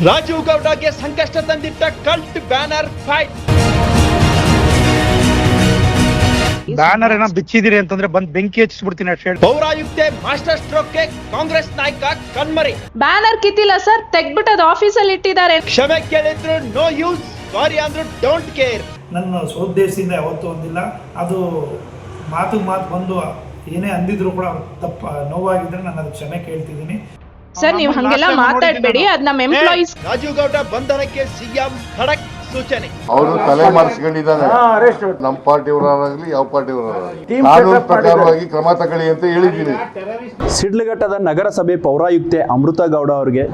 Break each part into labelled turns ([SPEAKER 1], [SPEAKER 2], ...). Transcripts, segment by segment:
[SPEAKER 1] ರಾಜೀವ್ ಗೌಡಗೆ ಸಂಕಷ್ಟ ತಂದಿಟ್ಟ cult banner fight.
[SPEAKER 2] Banner ಏನೋ ಬಿಚ್ಚಿದಿರಿ ಅಂತಂದ್ರೆ ಬಂದ್ ಬೆಂಕಿ ಹಚ್ಚಿಸ್ಬಿಡ್ತೀನಿ ಅಷ್ಟೇ.
[SPEAKER 1] ಪೌರಾಯುಕ್ತೆ ಮಾಸ್ಟರ್ ಸ್ಟ್ರೋಕ್ಗೆ ಕಾಂಗ್ರೆಸ್ ನಾಯಕ ಕಣ್ಮರಿ.
[SPEAKER 3] ಬ್ಯಾನರ್ ಕಿತ್ತಿಲ್ಲ ಸರ್, ತೆಗ್ಬಿಟ್ಟದು ಆಫೀಸಲ್ಲಿ ಇಟ್ಟಿದ್ದಾರೆ.
[SPEAKER 1] ಕ್ಷಮೆ ಕೇಳಿದ್ರು ನೋ ಯೂಸ್, ಸಾರಿ ಅಂದ್ರು ಡೋಂಟ್ ಕೇರ್.
[SPEAKER 4] ನನ್ನ ಸೋದ್ದೇಶದಿಂದ ಯಾವತ್ತೂ ಒಂದಿಲ್ಲ. ಅದು ಮಾತು ಬಂದು ಏನೇ ಅಂದಿದ್ರು ಕೂಡ ತಪ್ಪ ನೋವಾಗಿದ್ರೆ ನಾನು ಅದು ಕ್ಷಮೆ ಕೇಳ್ತಿದ್ದೀನಿ.
[SPEAKER 3] ಸರ್ ನೀವು ಹಂಗೆಲ್ಲ ಮಾತಾಡಬೇಡಿ, ಅದ್ ನಮ್ಮ ಎಂಪ್ಲಾಯೀಸ್.
[SPEAKER 1] ರಾಜೀವ್ ಗೌಡ ಬಂಧನಕ್ಕೆ ಸಿಎಂ ಖಡಕ್ ಸೂಚನೆ.
[SPEAKER 5] ಅವರು ತಲೆ ಮಾಡಿಸ್ಕೊಂಡಿದ್ದಾನೆ. ನಮ್ಮ ಪಾರ್ಟಿಯವರಾಗಲಿ ಯಾವ ಪಾರ್ಟಿಯವರಾಗಲಿ ಕಾನೂನು ಪ್ರಕಾರವಾಗಿ ಕ್ರಮ ತಗೊಳ್ಳಿ ಅಂತ ಹೇಳಿದ್ದೀನಿ.
[SPEAKER 6] ಶಿಡ್ಲಘಟ್ಟದ ನಗರಸಭೆ ಪೌರಾಯುಕ್ತೆ ಅಮೃತ ಗೌಡ ಅವರಿಗೆ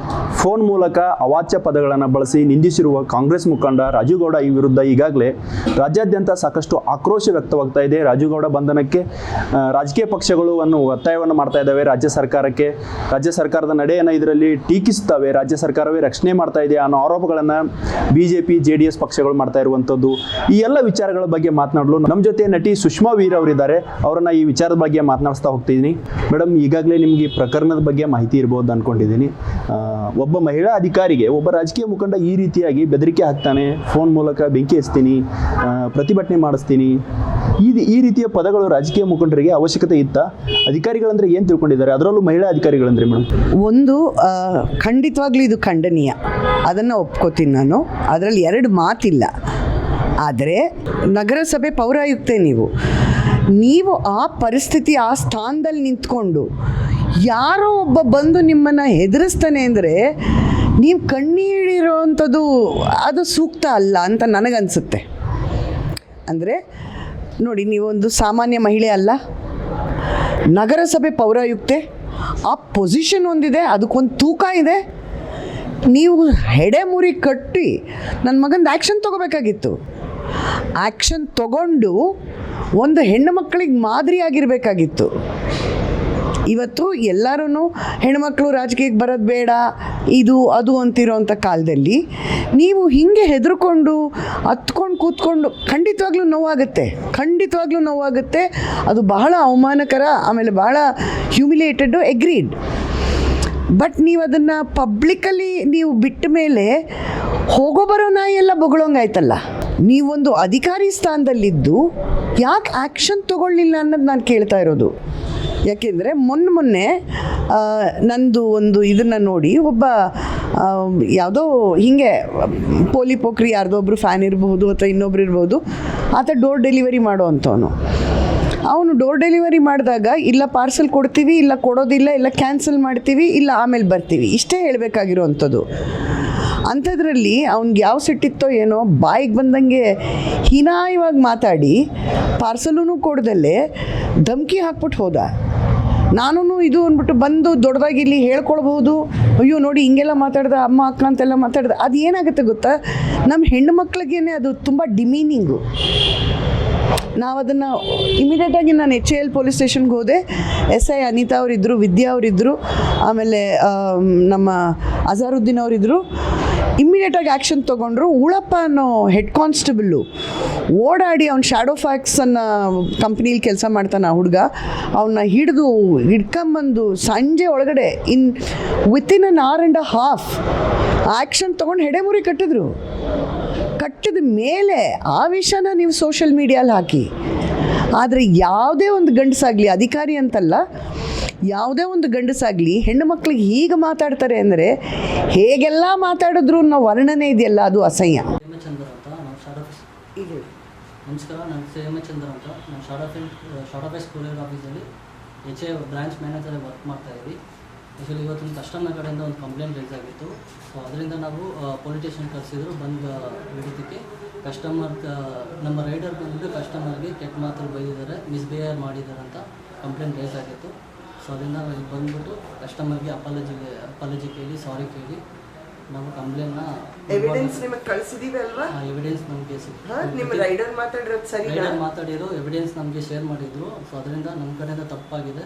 [SPEAKER 6] ಫೋನ್ ಮೂಲಕ ಅವಾಚ್ಯ ಪದಗಳನ್ನು ಬಳಸಿ ನಿಂದಿಸಿರುವ ಕಾಂಗ್ರೆಸ್ ಮುಖಂಡ ರಾಜೀವ್ ಗೌಡ ಈ ವಿರುದ್ಧ ಈಗಾಗಲೇ ರಾಜ್ಯಾದ್ಯಂತ ಸಾಕಷ್ಟು ಆಕ್ರೋಶ ವ್ಯಕ್ತವಾಗ್ತಾ ಇದೆ. ರಾಜೀವ್ ಗೌಡ ಬಂಧನಕ್ಕೆ ರಾಜಕೀಯ ಪಕ್ಷಗಳು ಒತ್ತಾಯವನ್ನು ಮಾಡ್ತಾ ಇದ್ದಾವೆ. ರಾಜ್ಯ ಸರ್ಕಾರದ ನಡೆಯನ್ನು ಇದರಲ್ಲಿ ಟೀಕಿಸುತ್ತವೆ. ರಾಜ್ಯ ಸರ್ಕಾರವೇ ರಕ್ಷಣೆ ಮಾಡ್ತಾ ಇದೆ ಅನ್ನೋ ಆರೋಪಗಳನ್ನು ಬಿಜೆಪಿ JDS ಪಕ್ಷಗಳು ಮಾಡ್ತಾ ಇರುವಂಥದ್ದು. ಈ ಎಲ್ಲ ವಿಚಾರಗಳ ಬಗ್ಗೆ ಮಾತನಾಡಲು ನಮ್ಮ ಜೊತೆ ನಟಿ ಸುಷ್ಮಾ ವೀರ್ ಅವರಿದ್ದಾರೆ. ಅವರನ್ನ ಈ ವಿಚಾರದ ಬಗ್ಗೆ ಮಾತನಾಡಿಸ್ತಾ ಹೋಗ್ತಿದ್ದೀನಿ. ಮೇಡಮ್, ಈಗಾಗಲೇ ನಿಮಗೆ ಪ್ರಕರಣದ ಬಗ್ಗೆ ಮಾಹಿತಿ ಇರ್ಬೋದು ಅಂದ್ಕೊಂಡಿದ್ದೀನಿ. ಒಬ್ಬ ಮಹಿಳಾ ಅಧಿಕಾರಿಗೆ ಒಬ್ಬ ರಾಜಕೀಯ ಮುಖಂಡ ಈ ರೀತಿಯಾಗಿ ಬೆದರಿಕೆ ಹಾಕ್ತಾನೆ, ಫೋನ್ ಮೂಲಕ ಬೆಂಕಿ ಹಚ್ತೀನಿ, ಪ್ರತಿಭಟನೆ ಮಾಡಿಸ್ತೀನಿ, ಈ ರೀತಿಯ ಪದಗಳು ರಾಜಕೀಯ ಮುಖಂಡರಿಗೆ ಅವಶ್ಯಕತೆ ಇತ್ತ? ಅಧಿಕಾರಿಗಳಂದ್ರೆ ಏನು ತಿಳ್ಕೊಂಡಿದ್ದಾರೆ, ಅದರಲ್ಲೂ ಮಹಿಳಾ ಅಧಿಕಾರಿಗಳಂದ್ರೆ ಮೇಡಮ್?
[SPEAKER 7] ಒಂದು ಖಂಡಿತವಾಗ್ಲೂ ಇದು ಖಂಡನೀಯ, ಅದನ್ನು ಒಪ್ಕೋತೀನಿ ನಾನು. ಅದರಲ್ಲಿ ಎರಡು ಮಾತಿಲ್ಲ. ಆದರೆ ನಗರಸಭೆ ಪೌರಾಯುಕ್ತೆ ನೀವು ಆ ಪರಿಸ್ಥಿತಿ, ಆ ಸ್ಥಾನದಲ್ಲಿ ನಿಂತ್ಕೊಂಡು ಯಾರೋ ಒಬ್ಬ ಬಂದು ನಿಮ್ಮನ್ನು ಹೆದರಿಸ್ತಾನೆ ಅಂದರೆ ನೀವು ಕಣ್ಣೀರಿರೋವಂಥದ್ದು ಅದು ಸೂಕ್ತ ಅಲ್ಲ ಅಂತ ನನಗನ್ಸುತ್ತೆ. ಅಂದರೆ ನೋಡಿ, ನೀವೊಂದು ಸಾಮಾನ್ಯ ಮಹಿಳೆ ಅಲ್ಲ, ನಗರಸಭೆ ಪೌರಾಯುಕ್ತೆ. ಆ ಪೊಸಿಷನ್ ಒಂದಿದೆ, ಅದಕ್ಕೊಂದು ತೂಕ ಇದೆ. ನೀವು ಹೆಡೆಮುರಿ ಕಟ್ಟಿ ನನ್ನ ಮಗಂದು ಆ್ಯಕ್ಷನ್ ತೊಗೋಬೇಕಾಗಿತ್ತು. ಆ್ಯಕ್ಷನ್ ತೊಗೊಂಡು ಒಂದು ಹೆಣ್ಣು ಮಕ್ಕಳಿಗೆ ಮಾದರಿಯಾಗಿರಬೇಕಾಗಿತ್ತು. ಇವತ್ತು ಎಲ್ಲರೂ ಹೆಣ್ಮಕ್ಳು ರಾಜಕೀಯಕ್ಕೆ ಬರೋದು ಬೇಡ, ಇದು ಅದು ಅಂತಿರೋಂಥ ಕಾಲದಲ್ಲಿ ನೀವು ಹೀಗೆ ಹೆದರ್ಕೊಂಡು ಹತ್ಕೊಂಡು ಕೂತ್ಕೊಂಡು ಖಂಡಿತವಾಗ್ಲೂ ನೋವಾಗುತ್ತೆ. ಅದು ಬಹಳ ಅವಮಾನಕರ, ಆಮೇಲೆ ಬಹಳ ಹ್ಯೂಮಿಲಿಯೇಟೆಡ್ಡು, ಎಗ್ರೀಡ್. ಬಟ್ ನೀವು ಅದನ್ನು ಪಬ್ಲಿಕಲ್ಲಿ ನೀವು ಬಿಟ್ಟ ಮೇಲೆ ಹೋಗೋ ಬರೋ ನಾಯಿ ಎಲ್ಲ ಬೊಗಳೋಂಗಾಯ್ತಲ್ಲ. ನೀವೊಂದು ಅಧಿಕಾರಿ ಸ್ಥಾನದಲ್ಲಿದ್ದು ಯಾಕೆ ಆ್ಯಕ್ಷನ್ ತೊಗೊಳ್ಳಿಲ್ಲ ಅನ್ನೋದು ನಾನು ಕೇಳ್ತಾ ಇರೋದು. ಯಾಕೆಂದರೆ ಮೊನ್ನೆ ನಂದು ಒಂದು ಇದನ್ನು ನೋಡಿ ಒಬ್ಬ ಯಾವುದೋ ಹೀಗೆ ಪೋಕ್ರಿ ಯಾರ್ದೋ ಒಬ್ಬರು ಫ್ಯಾನ್ ಇರಬಹುದು ಅಥವಾ ಇನ್ನೊಬ್ರು ಇರ್ಬೋದು, ಆತ ಡೋರ್ ಡೆಲಿವರಿ ಮಾಡೋ ಅಂಥವನು. ಅವನು ಡೋರ್ ಡೆಲಿವರಿ ಮಾಡಿದಾಗ ಇಲ್ಲ ಪಾರ್ಸೆಲ್ ಕೊಡ್ತೀವಿ, ಇಲ್ಲ ಕೊಡೋದಿಲ್ಲ, ಇಲ್ಲ ಕ್ಯಾನ್ಸಲ್ ಮಾಡ್ತೀವಿ, ಇಲ್ಲ ಆಮೇಲೆ ಬರ್ತೀವಿ, ಇಷ್ಟೇ ಹೇಳಬೇಕಾಗಿರೋ ಅಂಥದ್ದು. ಅಂಥದ್ರಲ್ಲಿ ಅವ್ನಿಗೆ ಯಾವ ಸಿಟ್ಟಿತ್ತೋ ಏನೋ ಬಾಯಿಗೆ ಬಂದಂಗೆ ಹೀನಾಯವಾಗಿ ಮಾತಾಡಿ ಪಾರ್ಸಲೂ ಕೊಡ್ದಲ್ಲೇ ಧಮಕಿ ಹಾಕ್ಬಿಟ್ಟು ಹೋದ. ನಾನು ಇದು ಅಂದ್ಬಿಟ್ಟು ಬಂದು ದೊಡ್ಡದಾಗಿ ಇಲ್ಲಿ ಹೇಳ್ಕೊಳ್ಬಹುದು, ಅಯ್ಯೋ ನೋಡಿ ಹಿಂಗೆಲ್ಲ ಮಾತಾಡ್ದೆ ಅಮ್ಮ ಅಕ್ಕ ಅಂತೆಲ್ಲ ಮಾತಾಡ್ದೆ. ಅದು ಏನಾಗುತ್ತೆ ಗೊತ್ತಾ, ನಮ್ಮ ಹೆಣ್ಣು ಮಕ್ಳಿಗೇನೆ ಅದು ತುಂಬ ಡಿಮೀನಿಂಗು. ನಾವು ಅದನ್ನು ಇಮಿಡಿಯೇಟಾಗಿ ನಾನು HAL ಪೊಲೀಸ್ ಸ್ಟೇಷನ್ಗೆ ಹೋದೆ. SI ಅನಿತಾ ಅವರಿದ್ದರು, ವಿದ್ಯಾ ಅವರಿದ್ದರು, ಆಮೇಲೆ ನಮ್ಮ ಅಜಾರುದ್ದೀನ್ ಅವರಿದ್ದರು. ಇಮ್ಮಿಡಿಯೇಟಾಗಿ ಆ್ಯಕ್ಷನ್ ತೊಗೊಂಡ್ರು. ಉಳಪ್ಪ ಅನ್ನೋ ಹೆಡ್ ಕಾನ್ಸ್ಟೇಬಲ್ಲು ಓಡಾಡಿ ಅವ್ನು ಶ್ಯಾಡೋ ಫ್ಯಾಕ್ಸನ್ನು ಕಂಪ್ನೀಲಿ ಕೆಲಸ ಮಾಡ್ತಾನೆ ಆ ಹುಡುಗ, ಅವನ್ನ ಹಿಡ್ಕೊಂಬಂದು ಸಂಜೆ ಒಳಗಡೆ within an hour and a half action ತೊಗೊಂಡು ಹೆಡೆಮುರಿ ಕಟ್ಟಿದ ಮೇಲೆ ಆ ವಿಷಯನ ನೀವು ಸೋಷಿಯಲ್ ಮೀಡಿಯಲ್ಲಿ ಹಾಕಿ. ಆದರೆ ಯಾವುದೇ ಒಂದು ಗಂಡಸಾಗಲಿ, ಅಧಿಕಾರಿ ಅಂತಲ್ಲ, ಯಾವುದೇ ಒಂದು ಗಂಡಸಾಗಲಿ ಹೆಣ್ಣು ಮಕ್ಕಳಿಗೆ ಹೀಗೆ ಮಾತಾಡ್ತಾರೆ ಅಂದರೆ ಹೇಗೆಲ್ಲ ಮಾತಾಡಿದ್ರು ಅನ್ನೋ ವರ್ಣನೆ ಇದೆಯಲ್ಲ, ಅದು ಅಸಹ್ಯ.
[SPEAKER 8] ನಮಸ್ಕಾರ, ನಾನು ಹೇಮಚಂದ್ರ ಅಂತ. ನಾನು ಶಾರ್ಟ್ ಆಫೀಸ್ ಕೊರಿಯರ್ ಆಫೀಸಲ್ಲಿ HA ಬ್ರಾಂಚ್ ಮ್ಯಾನೇಜರ್ ವರ್ಕ್ ಮಾಡ್ತಾಯಿದ್ವಿ. ಆ್ಯಕ್ಚುಲಿ ಇವತ್ತು ಕಸ್ಟಮರ್ ಕಡೆಯಿಂದ ಒಂದು ಕಂಪ್ಲೇಂಟ್ ರೈಸ್ ಆಗಿತ್ತು. ಸೊ ಅದರಿಂದ ನಾವು ಪೊಲೀಸ್ ಸ್ಟೇಷನ್ ಕರೆಸಿದ್ರು. ಬಂದು ಹಿಡಿದಕ್ಕೆ ಕಸ್ಟಮರ್ ನಮ್ಮ ರೈಡರ್ ಬಂದುಬಿಟ್ಟು ಕಸ್ಟಮರ್ಗೆ ಕೆಟ್ಟ ಮಾತಲ್ಲಿ ಬೈದಿದ್ದಾರೆ, ಮಿಸ್ಬಿಹೇವ್ ಮಾಡಿದ್ದಾರೆ ಅಂತ ಕಂಪ್ಲೇಂಟ್ ರೈಸ್ ಆಗಿತ್ತು. ಸೊ ಅದರಿಂದ ಇಲ್ಲಿ ಬಂದುಬಿಟ್ಟು ಕಸ್ಟಮರ್ಗೆ ಅಪಾಲಜಿ ಕೇಳಿ, ಸಾರಿ ಕೇಳಿ ನಾವು ಕಂಪ್ಲೇಂಟ್ನ
[SPEAKER 7] ಎವಿಡೆನ್ಸ್ ನಿಮಗೆ ಕಳಿಸಿದೀವಿ ಅಲ್ವಾ?
[SPEAKER 8] ಎವಿಡೆನ್ಸ್ ನಮಗೆ
[SPEAKER 7] ನಿಮ್ಮ ರೈಡರ್
[SPEAKER 8] ಮಾತಾಡಿರೋ ಎವಿಡೆನ್ಸ್ ನಮಗೆ ಶೇರ್ ಮಾಡಿದ್ರು. ಸೊ ಅದರಿಂದ ನಮ್ಮ ಕಡೆಯಿಂದ ತಪ್ಪಾಗಿದೆ.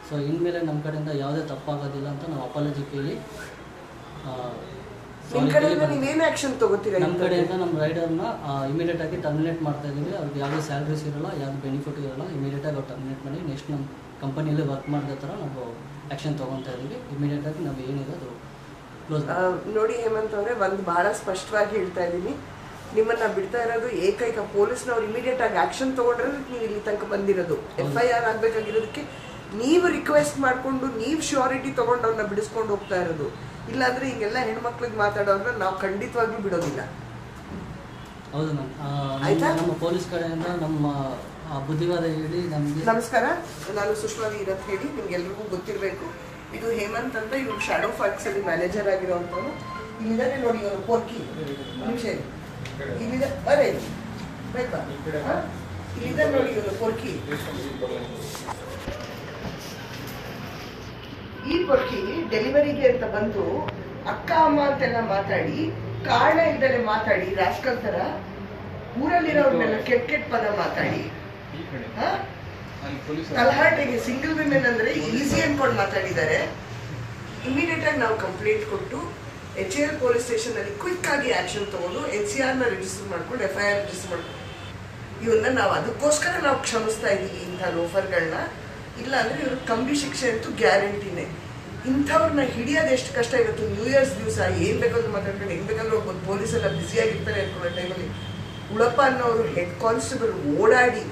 [SPEAKER 8] ಸೊ ಇನ್ಮೇಲೆ ನಮ್ಮ ಕಡೆಯಿಂದ ಯಾವುದೇ ತಪ್ಪಾಗೋದಿಲ್ಲ ಅಂತ ನಾವು ಅಪಾಲಜಿ ಕೇಳಿ ನಮ್ಮ ಕಡೆಯಿಂದ ನಮ್ಮ ರೈಡರ್ನ ಇಮಿಡಿಯೇಟಾಗಿ ಟರ್ಮಿನೇಟ್ ಮಾಡ್ತಾ ಇದ್ದೀವಿ. ಅವ್ರಿಗೆ ಯಾವುದೇ ಸ್ಯಾಲ್ರೀಸ್ ಇರೋಲ್ಲ, ಯಾವುದೇ ಬೆನಿಫಿಟ್ ಇರೋಲ್ಲ. ಇಮಿಡಿಯೇಟಾಗಿ ಅವ್ರು ಟರ್ಮಿನೇಟ್ ಮಾಡಿ ನೆಕ್ಸ್ಟ್ ನಮ್ಮ ಕಂಪನಿಯಲ್ಲೇ ವರ್ಕ್ ಮಾಡಿದ ಥರ ನಾವು ಆ್ಯಕ್ಷನ್ ತೊಗೊತಾ ಇದ್ದೀವಿ. ಇಮಿಡಿಯೇಟಾಗಿ ನಾವು ಏನಿದೆ ಅದು ಕ್ಲೋಸ್.
[SPEAKER 7] ನೋಡಿ ಹೇಮಂತ್ ಅವರೇ, ಒಂದು ಬಹಳ ಸ್ಪಷ್ಟವಾಗಿ ಹೇಳ್ತಾ ಇದ್ದೀನಿ, ನಿಮ್ಮನ್ನ ಬಿಡ್ತಾ ಇರೋದು ಏಕೈಕ ಪೊಲೀಸ್ನವ್ರು ಇಮಿಡಿಯೇಟ್ ಆಗಿ ಆಕ್ಷನ್ ತಗೊಂಡ್ರೆ ನೀವು ಇಲ್ಲಿ ತನಕ ಬಂದಿರೋದು. FIR ಆಗಬೇಕಾಗಿರೋದಕ್ಕೆ ನೀವು ರಿಕ್ವೆಸ್ಟ್ ಮಾಡಿಕೊಂಡು ನೀವು ಶ್ಯೂರಿಟಿ ತೊಗೊಂಡು ಅವ್ರನ್ನ ಬಿಡಿಸ್ಕೊಂಡು ಹೋಗ್ತಾ ಇರೋದು. ಇಲ್ಲಾಂದ್ರೆ ಹಿಂಗೆಲ್ಲ ಹೆಣ್ಮಕ್ಳಿಗೆ ಮಾತಾಡೋರನ್ನ ನಾವು ಖಂಡಿತವಾಗ್ಲೂ ಬಿಡೋದಿಲ್ಲ.
[SPEAKER 8] ಹೌದು ಮ್ಯಾಮ್, ನಮ್ಮ ಪೊಲೀಸ್ ಕಡೆಯಿಂದ ನಮ್ಮ ಬುದ್ಧಿವಾದ ಹೇಳಿ ನಮಗೆ.
[SPEAKER 7] ನಮಸ್ಕಾರ, ನಾನು ಸುಷ್ಮಾ ವೀರ್ ಅಂತ ಹೇಳಿ, ನಿಮ್ಗೆಲ್ರಿಗೂ ಗೊತ್ತಿರಬೇಕು. ಇದು ಹೇಮಂತ್ ಅಂತ, ಇವ್ರು ಶಾಡೋ ಫ್ಯಾಕ್ಸ್ ಅಲ್ಲಿ ಮ್ಯಾನೇಜರ್ ಆಗಿರೋಂಥವ್ರು. ಇಲ್ಲಿದ್ದಾರೆ ನೋಡಿ, ಇವರು ಪೋರ್ಕಿ ನಿಮಿಷ ಇಲ್ಲಿದೆ, ಬರೇ ಬೇಕಾ, ಇಲ್ಲಿದ್ದಾರೆ ನೋಡಿ ಇವರು ಪೋರ್ಕಿ. ಈ ಪೊರ್ಕಿ ಡೆಲಿವರಿಗೆ ಅಂತ ಬಂದು ಅಕ್ಕ ಅಮ್ಮ ಅಂತೆಲ್ಲ ಮಾತಾಡಿ, ಕಾರಣ ಇದ್ದಲೆ ಮಾತಾಡಿ, ರಾಸ್ಕಲ್ ತರ ಊರಲ್ಲಿರೋರ್ನೆಲ್ಲ ಕೆಟ್ಟ ಕೆಟ್ಟ ಪದ ಮಾತಾಡಿ, ತಲಹಾಟೆಗೆ ಸಿಂಗಲ್ ವಿಮೆನ್ ಅಂದ್ರೆ ಈಸಿ ಅನ್ಕೊಂಡು ಮಾತಾಡಿದ್ದಾರೆ. ಇಮಿಡಿಯೇಟ್ ಆಗಿ ನಾವು ಕಂಪ್ಲೇಂಟ್ ಕೊಟ್ಟು HAL ಪೊಲೀಸ್ ಸ್ಟೇಷನ್ ಅಲ್ಲಿ ಕ್ವಿಕ್ ಆಗಿ ಆಕ್ಷನ್ ತಗೊಂಡು NCR ನ ರಿಜಿಸ್ಟರ್ ಮಾಡ್ಕೊಂಡು FIR ರಿಜಿಸ್ಟರ್ ಮಾಡ್ಕೊಂಡು ಇವನ್ನ ನಾವು ಅದಕ್ಕೋಸ್ಕರ ನಾವು ಕ್ಷಮಿಸ್ತಾ ಇದ್ದೀವಿ ಇಂಥ ಲೋಫರ್ಗಳನ್ನ. ಇಲ್ಲ ಅಂದ್ರೆ ಇವ್ರ ಕಂಬಿ ಶಿಕ್ಷೆ ಅಂತೂ ಗ್ಯಾರಂಟಿನೇ. ಇಂಥವ್ರನ್ನ ಹಿಡಿಯೋದು ಎಷ್ಟು ಕಷ್ಟ. ಇವತ್ತು ನ್ಯೂ ಇಯರ್ಸ್ ದಿವಸ ಏನ್ ಬೇಕಾದ್ರೂ ಮಾತಾಡ್ಕೊಂಡು ಹೆಂಗ್ ಬೇಕಾದ್ರೂ ಹೋಗ್ಬೋದು, ಪೊಲೀಸ್ ಎಲ್ಲ ಬ್ಯುಸಿಯಾಗಿರ್ತಾರೆ ಅನ್ಕೊಳ್ಳೋ ಟೈಮಲ್ಲಿ ಉಳಪ್ಪ ಅನ್ನೋರು ಹೆಡ್ ಕಾನ್ಸ್ಟೇಬಲ್ ಓಡಾಡಿ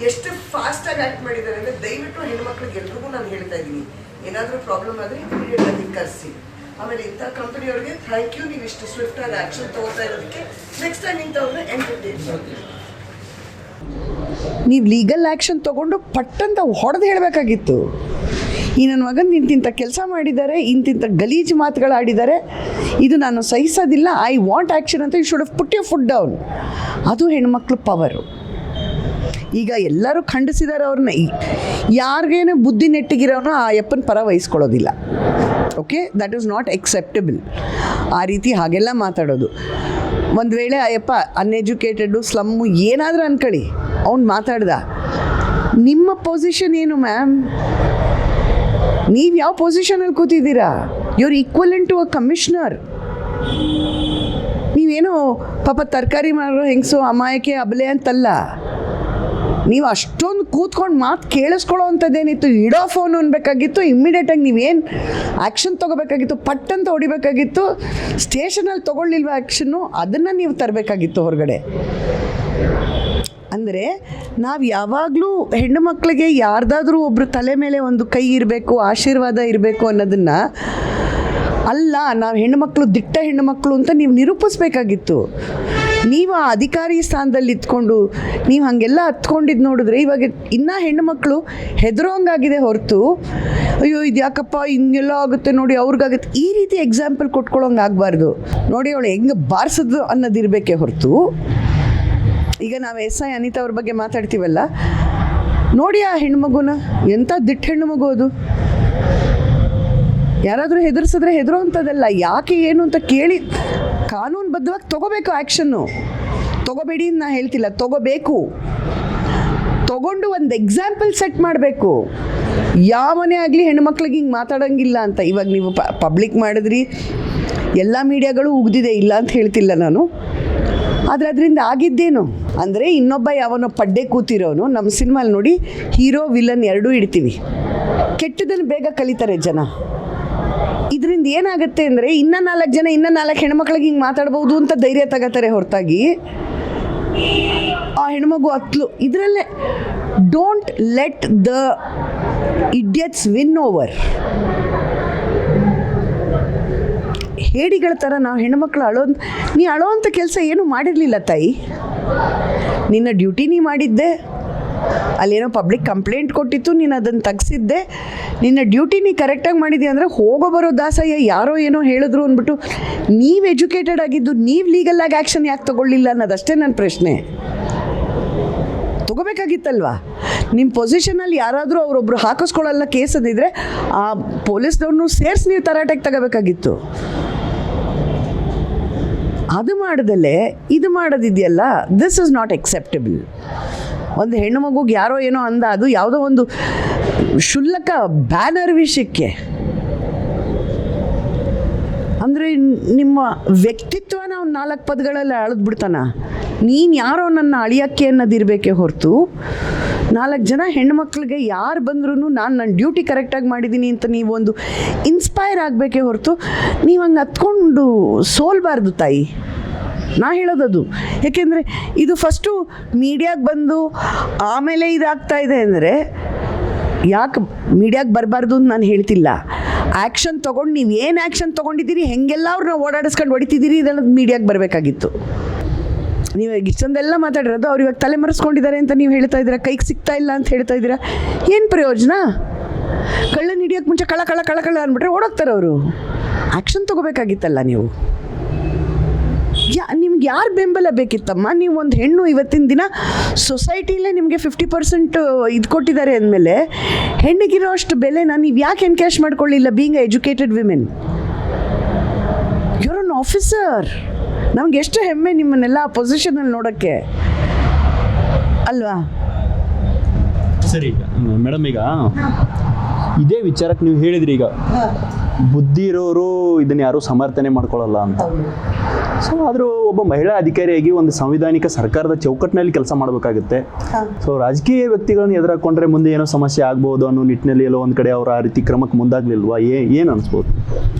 [SPEAKER 7] ಎಷ್ಟು ಫಾಸ್ಟಾಗಿ ಆ್ಯಕ್ಟ್ ಮಾಡಿದ್ದಾರೆ ಅಂದರೆ, ದಯವಿಟ್ಟು ಹೆಣ್ಮಕ್ಳಿಗೆ ಎಲ್ರಿಗೂ ನಾನು ಹೇಳ್ತಾ ಇದ್ದೀನಿ, ಏನಾದರೂ ಪ್ರಾಬ್ಲಮ್ ಆದರೆ ಇಮಿಡಿಯೇಟ್ ಆಗಿ ಕರೆಸಿ. ಆಮೇಲೆ ಇಂಥ ಕಂಪನಿಯವ್ರಿಗೆ ಥ್ಯಾಂಕ್ ಯು, ನೀವು ಇಷ್ಟು ಸ್ವಿಫ್ಟ್ ಆಗಿ ಆ್ಯಕ್ಷನ್ ತಗೋತಾ ಇರೋದಕ್ಕೆ. ನೆಕ್ಸ್ಟ್ ಟೈಮ್ ಇಂಥವ್ರನ್ನ ಎಂಟರ್ಟೈನ್ ಮಾಡಿ. ನೀವು ಲೀಗಲ್ ಆ್ಯಕ್ಷನ್ ತೊಗೊಂಡು ಪಟ್ಟಂತ ಹೊಡೆದು ಹೇಳಬೇಕಾಗಿತ್ತು, ಈ ನನ್ನ ಮಗನ ಇಂತಿಂಥ ಕೆಲಸ ಮಾಡಿದ್ದಾರೆ, ಇಂತಿಂಥ ಗಲೀಜು ಮಾತುಗಳಾಡಿದ್ದಾರೆ, ಇದು ನಾನು ಸಹಿಸೋದಿಲ್ಲ, ಐ ವಾಂಟ್ ಆ್ಯಕ್ಷನ್ ಅಂತ. You should have put your foot down. ಅದು ಹೆಣ್ಮಕ್ಳು ಪವರು. ಈಗ ಎಲ್ಲರೂ ಖಂಡಿಸಿದ್ದಾರೆ ಅವ್ರನ್ನ. ಯಾರಿಗೇನು ಬುದ್ಧಿ ನೆಟ್ಟಿಗಿರೋನೋ ಆ ಯಪ್ಪನ ಪರ ವಹಿಸ್ಕೊಳ್ಳೋದಿಲ್ಲ. Okay, that is not acceptable. ಆ ರೀತಿ ಹಾಗೆಲ್ಲ ಮಾತಾಡೋದು. ಒಂದು ವೇಳೆ ಅಯ್ಯಪ್ಪ ಅನ್ಎಜುಕೇಟೆಡು, ಸ್ಲಮ್ಮು ಏನಾದರೂ ಅನ್ಕೊಳ್ಳಿ, ಅವ್ನು ಮಾತಾಡ್ದ, ನಿಮ್ಮ ಪೊಸಿಷನ್ ಏನು ಮ್ಯಾಮ್? ನೀವು ಯಾವ ಪೊಸಿಷನಲ್ಲಿ ಕೂತಿದ್ದೀರಾ? Your equivalent to a commissioner. ನೀವೇನು ಪಾಪ ತರಕಾರಿ ಮಾರೋ ಹೆಂಗಸು ಅಮಾಯಕ್ಕೆ ಅಬಲೆ ಅಂತಲ್ಲ. ನೀವು ಅಷ್ಟೊಂದು ಕೂತ್ಕೊಂಡು ಮಾತು ಕೇಳಿಸ್ಕೊಳ್ಳೋ ಅಂಥದ್ದೇನಿತ್ತು? ಇಡೋ ಫೋನ್ ಅನ್ಬೇಕಾಗಿತ್ತು. ಇಮ್ಮಿಡಿಯೇಟಾಗಿ ನೀವೇನು ಆ್ಯಕ್ಷನ್ ತೊಗೋಬೇಕಾಗಿತ್ತು, ಪಟ್ಟಂತ ಹೊಡಿಬೇಕಾಗಿತ್ತು. ಸ್ಟೇಷನಲ್ಲಿ ತೊಗೊಳ್ಳಿಲ್ವ ಆ್ಯಕ್ಷನ್ನು, ಅದನ್ನು ನೀವು ತರಬೇಕಾಗಿತ್ತು ಹೊರಗಡೆ. ಅಂದರೆ ನಾವು ಯಾವಾಗಲೂ ಹೆಣ್ಣು ಮಕ್ಕಳಿಗೆ ಯಾರ್ದಾದ್ರೂ ಒಬ್ಬರು ತಲೆ ಮೇಲೆ ಒಂದು ಕೈ ಇರಬೇಕು, ಆಶೀರ್ವಾದ ಇರಬೇಕು ಅನ್ನೋದನ್ನು ಅಲ್ಲ, ನಾವು ಹೆಣ್ಣುಮಕ್ಕಳು ದಿಟ್ಟ ಹೆಣ್ಣುಮಕ್ಕಳು ಅಂತ ನೀವು ನಿರೂಪಿಸ್ಬೇಕಾಗಿತ್ತು. ನೀವು ಆ ಅಧಿಕಾರಿ ಸ್ಥಾನದಲ್ಲಿ ಇದ್ಕೊಂಡು ನೀವು ಹಾಗೆಲ್ಲ ಹತ್ಕೊಂಡಿದ್ದು ನೋಡಿದ್ರೆ ಇವಾಗ ಇನ್ನೂ ಹೆಣ್ಣುಮಕ್ಕಳು ಹೆದರೋಂಗಾಗಿದೆ ಹೊರತು, ಅಯ್ಯೋ ಇದು ಯಾಕಪ್ಪ ಹಿಂಗೆಲ್ಲ ಆಗುತ್ತೆ ನೋಡಿ ಅವ್ರಿಗಾಗುತ್ತೆ, ಈ ರೀತಿ ಎಕ್ಸಾಂಪಲ್ ಕೊಟ್ಕೊಳ್ಳೋಂಗೆ ಆಗಬಾರ್ದು. ನೋಡಿ ಅವಳು ಹೆಂಗೆ ಬಾರಿಸಿದ್ರು ಅನ್ನೋದಿರಬೇಕೇ ಹೊರತು, ಈಗ ನಾವು SI ಅನಿತಾ ಅವ್ರ ಬಗ್ಗೆ ಮಾತಾಡ್ತೀವಲ್ಲ, ನೋಡಿ ಆ ಹೆಣ್ಮಗುನ, ಎಂಥ ದಿಟ್ಟ ಹೆಣ್ಣುಮಗು ಅದು. ಯಾರಾದರೂ ಹೆದರ್ಸಿದ್ರೆ ಹೆದರೋ ಅಂಥದ್ದಲ್ಲ, ಯಾಕೆ ಏನು ಅಂತ ಕೇಳಿ ಕಾನೂನುಬದ್ಧವಾಗಿ ತೊಗೋಬೇಕು ಆ್ಯಕ್ಷನ್ನು. ತೊಗೋಬೇಡಿ ಅಂತ ನಾನು ಹೇಳ್ತಿಲ್ಲ, ತೊಗೋಬೇಕು. ತೊಗೊಂಡು ಒಂದು ಎಕ್ಸಾಂಪಲ್ ಸೆಟ್ ಮಾಡಬೇಕು. ಯಾವನೇ ಆಗಲಿ ಹೆಣ್ಮಕ್ಳಿಗೆ ಹಿಂಗೆ ಮಾತಾಡೋಂಗಿಲ್ಲ ಅಂತ. ಇವಾಗ ನೀವು ಪಬ್ಲಿಕ್ ಮಾಡಿದ್ರಿ, ಎಲ್ಲ ಮೀಡಿಯಾಗಳು ಉಗ್ದಿದೆ, ಇಲ್ಲ ಅಂತ ಹೇಳ್ತಿಲ್ಲ ನಾನು. ಆದರೆ ಅದರಿಂದ ಆಗಿದ್ದೇನು ಅಂದರೆ, ಇನ್ನೊಬ್ಬ ಯಾವನೋ ಪಡ್ಡೆ ಕೂತಿರೋನು, ನಮ್ಮ ಸಿನಿಮಾಲಿ ನೋಡಿ ಹೀರೋ ವಿಲನ್ ಎರಡೂ ಇಡ್ತೀವಿ, ಕೆಟ್ಟದನ್ನು ಬೇಗ ಕಲಿತಾರೆ ಜನ. ಇದರಿಂದ ಏನಾಗುತ್ತೆ ಅಂದರೆ, ಇನ್ನೂ 4 ಜನ ಇನ್ನೂ 4 ಹೆಣ್ಮಕ್ಳಿಗೆ ಹಿಂಗೆ ಮಾತಾಡ್ಬೋದು ಅಂತ ಧೈರ್ಯ ತಗೋತಾರೆ ಹೊರತಾಗಿ ಆ ಹೆಣ್ಮಗು ಹತ್ಲು. ಇದರಲ್ಲೇ don't let the idiots win over. ಹೇಡಿಗಳ ಥರ ನಾವು ಹೆಣ್ಮಕ್ಳು ನೀ ಅಳೋವಂಥ ಕೆಲಸ ಏನೂ ಮಾಡಿರಲಿಲ್ಲ ತಾಯಿ. ನಿನ್ನ ಡ್ಯೂಟಿ ನೀ ಮಾಡಿದ್ದೆ, ಅಲ್ಲೇನೋ ಪಬ್ಲಿಕ್ ಕಂಪ್ಲೇಂಟ್ ಕೊಟ್ಟಿತ್ತು, ನೀನು ಅದನ್ನು ತೆಗ್ಸಿದ್ದೆ. ನಿನ್ನ ಡ್ಯೂಟಿ ನೀ ಕರೆಕ್ಟಾಗಿ ಮಾಡಿದ್ದೆ ಅಂದರೆ, ಹೋಗೋ ಬರೋ ದಾಸಯ್ಯ ಯಾರೋ ಏನೋ ಹೇಳಿದ್ರು ಅಂದ್ಬಿಟ್ಟು ನೀವು ಎಜುಕೇಟೆಡ್ ಆಗಿದ್ದು ನೀವು ಲೀಗಲಾಗಿ ಆ್ಯಕ್ಷನ್ ಯಾಕೆ ತೊಗೊಳ್ಳಿಲ್ಲ ಅನ್ನೋದಷ್ಟೇ ನನ್ನ ಪ್ರಶ್ನೆ. ತೊಗೋಬೇಕಾಗಿತ್ತಲ್ವಾ? ನಿಮ್ಮ ಪೊಸಿಷನಲ್ಲಿ ಯಾರಾದರೂ ಅವರೊಬ್ಬರು ಹಾಕಿಸ್ಕೊಳ್ಳಲ್ಲ ಕೇಸ್ ಅಂದಿದ್ರೆ ಆ ಪೊಲೀಸ್ನವ್ರನ್ನೂ ಸೇರಿಸಿ ನೀವು ತರಾಟೆಗೆ ತಗೋಬೇಕಾಗಿತ್ತು. ಅದು ಮಾಡ್ದಲ್ಲೇ ಇದು ಮಾಡೋದಿದೆಯಲ್ಲ, ದಿಸ್ ಇಸ್ ನಾಟ್ ಎಕ್ಸೆಪ್ಟಬಲ್. ಒಂದು ಹೆಣ್ಣು ಮಗುಗೆ ಯಾರೋ ಏನೋ ಅಂದ, ಅದು ಯಾವುದೋ ಒಂದು ಕ್ಷುಲ್ಲಕ ಬ್ಯಾನರ್ ವಿಷಯಕ್ಕೆ. ಅಂದರೆ ನಿಮ್ಮ ವ್ಯಕ್ತಿತ್ವನ ಅವ್ನು 4 ಪದಗಳಲ್ಲಿ ಅಳೆದ್ಬಿಡ್ತಾನ. ನೀನು ಯಾರೋ ನನ್ನ ಅಳಿಯಕ್ಕೆ ಅನ್ನೋದಿರಬೇಕೇ ಹೊರತು 4 ಜನ ಹೆಣ್ಮಕ್ಳಿಗೆ ಯಾರು ಬಂದ್ರೂ ನನ್ನ ಡ್ಯೂಟಿ ಕರೆಕ್ಟಾಗಿ ಮಾಡಿದ್ದೀನಿ ಅಂತ ನೀವು ಒಂದು ಇನ್ಸ್ಪೈರ್ ಆಗಬೇಕೇ ಹೊರತು ನೀವು ಹಂಗೆ ಹತ್ಕೊಂಡು ಸೋಲ್ಬಾರ್ದು ತಾಯಿ. ನಾ ಹೇಳೋದದು. ಏಕೆಂದರೆ ಇದು ಫಸ್ಟು ಮೀಡಿಯಾಗೆ ಬಂದು ಆಮೇಲೆ ಇದಾಗ್ತಾ ಇದೆ ಅಂದರೆ ಯಾಕೆ ಮೀಡಿಯಾಗೆ ಬರಬಾರ್ದು ಅಂತ ನಾನು ಹೇಳ್ತಿಲ್ಲ. ಆ್ಯಕ್ಷನ್ ತೊಗೊಂಡು ನೀವು ಏನು ಆ್ಯಕ್ಷನ್ ತೊಗೊಂಡಿದ್ದೀರಿ, ಹೆಂಗೆಲ್ಲ ಅವ್ರನ್ನ ಓಡಾಡಿಸ್ಕೊಂಡು ಹೊಡಿತಿದ್ದೀರಿ, ಇದೆಲ್ಲ ಮೀಡಿಯಾಗೆ ಬರಬೇಕಾಗಿತ್ತು. ನೀವು ಇಷ್ಟೊಂದೆಲ್ಲ ಮಾತಾಡಿರೋದು ಅವ್ರು ಇವಾಗ ತಲೆ ಮರೆಸ್ಕೊಂಡಿದ್ದಾರೆ ಅಂತ ನೀವು ಹೇಳ್ತಾ ಇದ್ದೀರಾ, ಕೈಗೆ ಸಿಗ್ತಾ ಇಲ್ಲ ಅಂತ ಹೇಳ್ತಾ ಇದ್ದೀರಾ. ಏನು ಪ್ರಯೋಜನ? ಕಳ್ಳನ ಹಿಡಿಯೋಕ್ಕೆ ಮುಂಚೆ ಕಳ್ಳ ಕಳ್ಳ ಕಳ್ಳ ಕಳ್ಳ ಅಂದ್ಬಿಟ್ರೆ ಓಡೋಗ್ತಾರೆ ಅವರು. ಆ್ಯಕ್ಷನ್ ತೊಗೋಬೇಕಾಗಿತ್ತಲ್ಲ ನೀವು. ನಿಮ್ಗೆ ಯಾರು ಬೆಂಬಲ ಬೇಕಿತ್ತಮ್ಮ? ನೀವು ಒಂದು ಹೆಣ್ಣು ಇವತ್ತಿನ ದಿನ ಸೊಸೈಟಿಲೇ ನಿಮಗೆ 50% ಇದು ಕೊಟ್ಟಿದ್ದಾರೆ ಅಂದಮೇಲೆ ಹೆಣ್ಣಿಗಿರೋ ಅಷ್ಟು ಬೆಲೆನ ನೀವು ಯಾಕೆ ಎನ್ಕ್ಯಾಶ್ ಮಾಡ್ಕೊಳ್ಳಿಲ್ಲ? Being educated women, your an officer. ನಮ್ಗೆ ಎಷ್ಟು ಹೆಮ್ಮೆ ನಿಮ್ಮನ್ನೆಲ್ಲ ಆ ಪೊಸಿಷನಲ್ಲಿ ನೋಡೋಕ್ಕೆ ಅಲ್ವಾ?
[SPEAKER 6] ಸರಿ ಮೇಡಮ್, ಈಗ ಇದೇ ವಿಚಾರಕ್ಕೆ ನೀವು ಹೇಳಿದ್ರಿ, ಈಗ ಬುದ್ಧಿ ಇರೋರು ಇದನ್ನು ಯಾರೂ ಸಮರ್ಥನೆ ಮಾಡ್ಕೊಳ್ಳಲ್ಲ ಅಂತ. ಸೊ ಆದರೂ ಒಬ್ಬ ಮಹಿಳಾ ಅಧಿಕಾರಿಯಾಗಿ ಒಂದು ಸಂವಿಧಾನಿಕ ಸರ್ಕಾರದ ಚೌಕಟ್ಟಿನಲ್ಲಿ ಕೆಲಸ ಮಾಡಬೇಕಾಗುತ್ತೆ. ಸೊ ರಾಜಕೀಯ ವ್ಯಕ್ತಿಗಳನ್ನು ಎದುರಾಕೊಂಡ್ರೆ ಮುಂದೆ ಏನೋ ಸಮಸ್ಯೆ ಆಗ್ಬೋದು ಅನ್ನೋ ನಿಟ್ಟಿನಲ್ಲಿ ಎಲ್ಲೋ ಒಂದು ಕಡೆ ಅವರು ಆ ರೀತಿ ಕ್ರಮಕ್ಕೆ ಮುಂದಾಗಲಿಲ್ವಾ? ಏನು ಅನಿಸ್ಬೋದು?